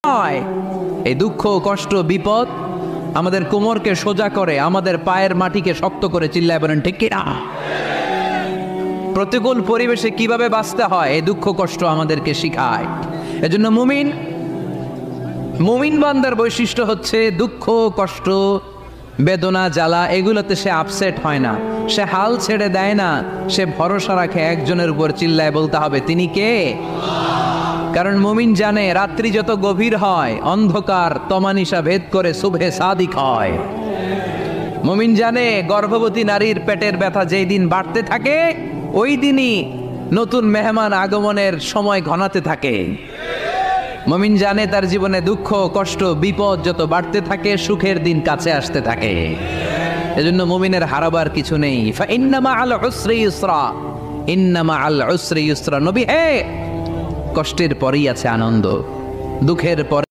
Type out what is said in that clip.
হয়। এই দুঃখ, কষ্ট, বিপদ আমাদের কোমরকে সোজা করে, আমাদের পায়ের মাটিকে শক্ত করে। চিল্লায় বলেন ঠিক কিনা? প্রতিকূল পরিবেশে কিভাবে বাঁচতে হয় এই দুঃখ কষ্ট আমাদেরকে শিখায়। এজন্য মুমিন বান্দার বৈশিষ্ট্য হচ্ছে দুঃখ কষ্ট বেদনা জ্বালা এগুলোতে সে আপসেট হয় না, সে হাল ছেড়ে দেয় না, সে ভরসা রাখে একজনের উপর। চিল্লায় বলতে হবে তিনি কে? কারণ মুমিন জানে রাত্রি যত গভীর হয় অন্ধকার তমানিসা ভেদ করে সুবহে সাদিক হয়। মুমিন জানে গর্ভবতী নারীর পেটের ব্যথা যেই দিন বাড়তে থাকে ওই দিনই নতুন মেহমান আগমনের সময় ঘনাতে থাকে। মুমিন জানে তার জীবনে দুঃখ কষ্ট বিপদ যত বাড়তে থাকে সুখের দিন কাছে আসতে থাকে। এজন্য মুমিনের হারাবার কিছু নেই। ইন্না মাআল উসরি ইউসরা, ইন্না মাআল উসরি ইউসরা। নবী হে, কষ্টের পরেই আছে আনন্দ, দুঃখের পরে